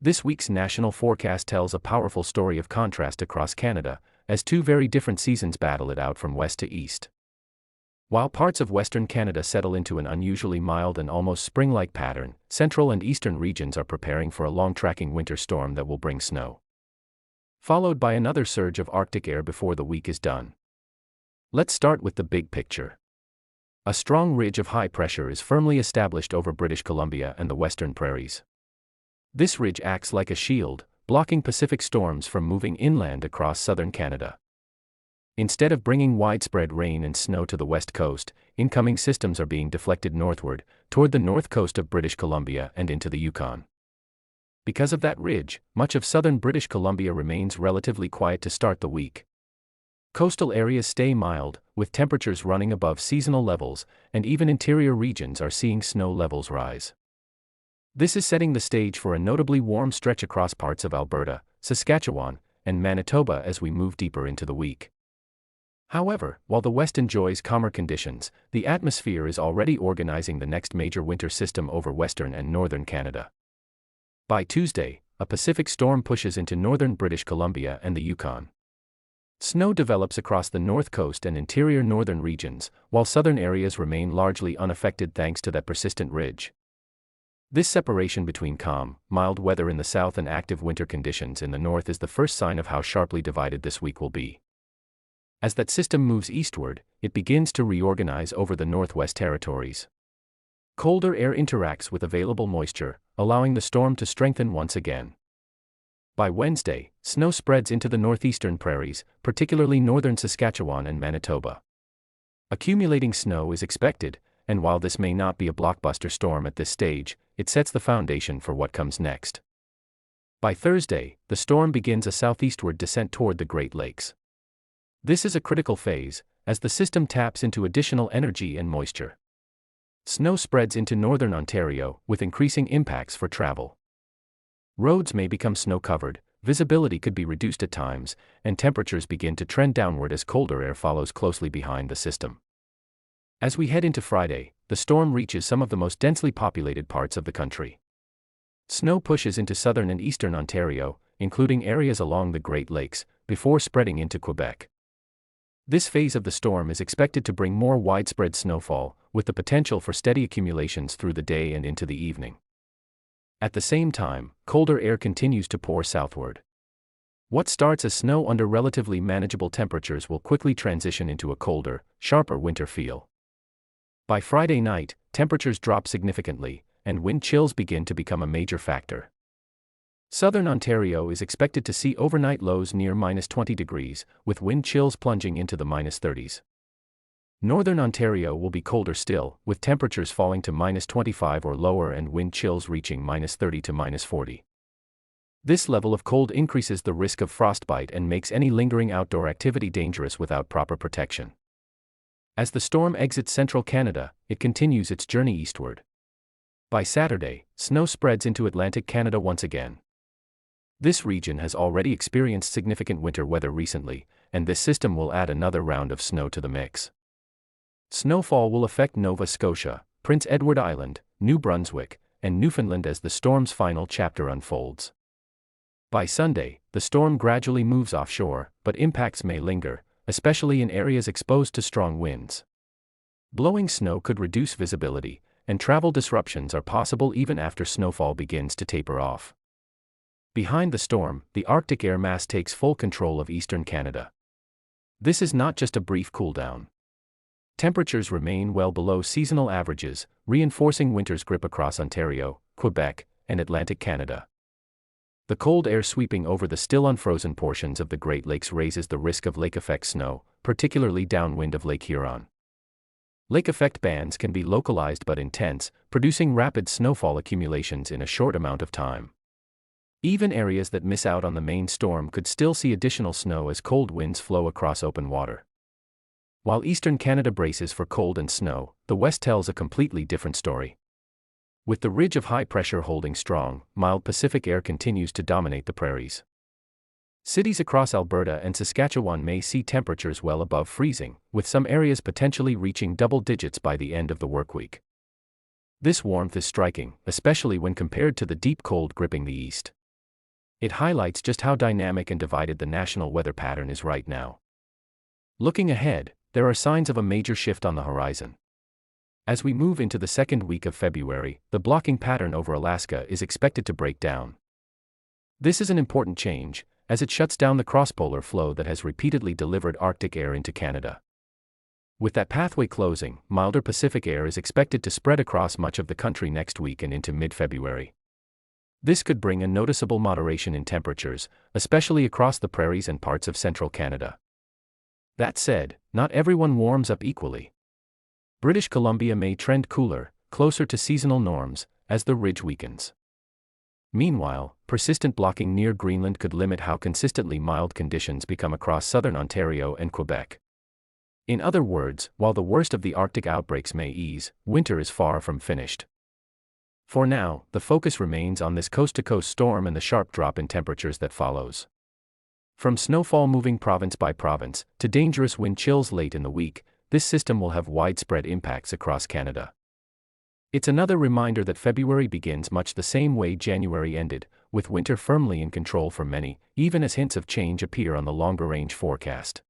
This week's national forecast tells a powerful story of contrast across Canada, as two very different seasons battle it out from west to east. While parts of Western Canada settle into an unusually mild and almost spring-like pattern, central and eastern regions are preparing for a long-tracking winter storm that will bring snow, followed by another surge of Arctic air before the week is done. Let's start with the big picture. A strong ridge of high pressure is firmly established over British Columbia and the western prairies. This ridge acts like a shield, blocking Pacific storms from moving inland across southern Canada. Instead of bringing widespread rain and snow to the west coast, incoming systems are being deflected northward, toward the north coast of British Columbia and into the Yukon. Because of that ridge, much of southern British Columbia remains relatively quiet to start the week. Coastal areas stay mild, with temperatures running above seasonal levels, and even interior regions are seeing snow levels rise. This is setting the stage for a notably warm stretch across parts of Alberta, Saskatchewan, and Manitoba as we move deeper into the week. However, while the West enjoys calmer conditions, the atmosphere is already organizing the next major winter system over western and northern Canada. By Tuesday, a Pacific storm pushes into northern British Columbia and the Yukon. Snow develops across the north coast and interior northern regions, while southern areas remain largely unaffected thanks to that persistent ridge. This separation between calm, mild weather in the south and active winter conditions in the north is the first sign of how sharply divided this week will be. As that system moves eastward, it begins to reorganize over the Northwest Territories. Colder air interacts with available moisture, allowing the storm to strengthen once again. By Wednesday, snow spreads into the northeastern prairies, particularly northern Saskatchewan and Manitoba. Accumulating snow is expected, and while this may not be a blockbuster storm at this stage, it sets the foundation for what comes next. By Thursday, the storm begins a southeastward descent toward the Great Lakes. This is a critical phase, as the system taps into additional energy and moisture. Snow spreads into northern Ontario, with increasing impacts for travel. Roads may become snow-covered, visibility could be reduced at times, and temperatures begin to trend downward as colder air follows closely behind the system. As we head into Friday, the storm reaches some of the most densely populated parts of the country. Snow pushes into southern and eastern Ontario, including areas along the Great Lakes, before spreading into Quebec. This phase of the storm is expected to bring more widespread snowfall, with the potential for steady accumulations through the day and into the evening. At the same time, colder air continues to pour southward. What starts as snow under relatively manageable temperatures will quickly transition into a colder, sharper winter feel. By Friday night, temperatures drop significantly, and wind chills begin to become a major factor. Southern Ontario is expected to see overnight lows near -20 degrees, with wind chills plunging into the -30s. Northern Ontario will be colder still, with temperatures falling to -25 or lower and wind chills reaching -30 to -40. This level of cold increases the risk of frostbite and makes any lingering outdoor activity dangerous without proper protection. As the storm exits central Canada, it continues its journey eastward. By Saturday, snow spreads into Atlantic Canada once again. This region has already experienced significant winter weather recently, and this system will add another round of snow to the mix. Snowfall will affect Nova Scotia, Prince Edward Island, New Brunswick, and Newfoundland as the storm's final chapter unfolds. By Sunday, the storm gradually moves offshore, but impacts may linger, especially in areas exposed to strong winds. Blowing snow could reduce visibility, and travel disruptions are possible even after snowfall begins to taper off. Behind the storm, the Arctic air mass takes full control of eastern Canada. This is not just a brief cooldown. Temperatures remain well below seasonal averages, reinforcing winter's grip across Ontario, Quebec, and Atlantic Canada. The cold air sweeping over the still unfrozen portions of the Great Lakes raises the risk of lake-effect snow, particularly downwind of Lake Huron. Lake-effect bands can be localized but intense, producing rapid snowfall accumulations in a short amount of time. Even areas that miss out on the main storm could still see additional snow as cold winds flow across open water. While eastern Canada braces for cold and snow, the west tells a completely different story. With the ridge of high pressure holding strong, mild Pacific air continues to dominate the prairies. Cities across Alberta and Saskatchewan may see temperatures well above freezing, with some areas potentially reaching double digits by the end of the workweek. This warmth is striking, especially when compared to the deep cold gripping the east. It highlights just how dynamic and divided the national weather pattern is right now. Looking ahead, there are signs of a major shift on the horizon. As we move into the second week of February, the blocking pattern over Alaska is expected to break down. This is an important change, as it shuts down the cross-polar flow that has repeatedly delivered Arctic air into Canada. With that pathway closing, milder Pacific air is expected to spread across much of the country next week and into mid-February. This could bring a noticeable moderation in temperatures, especially across the prairies and parts of central Canada. That said, not everyone warms up equally. British Columbia may trend cooler, closer to seasonal norms, as the ridge weakens. Meanwhile, persistent blocking near Greenland could limit how consistently mild conditions become across southern Ontario and Quebec. In other words, while the worst of the Arctic outbreaks may ease, winter is far from finished. For now, the focus remains on this coast-to-coast storm and the sharp drop in temperatures that follows. From snowfall moving province by province, to dangerous wind chills late in the week, this system will have widespread impacts across Canada. It's another reminder that February begins much the same way January ended, with winter firmly in control for many, even as hints of change appear on the longer-range forecast.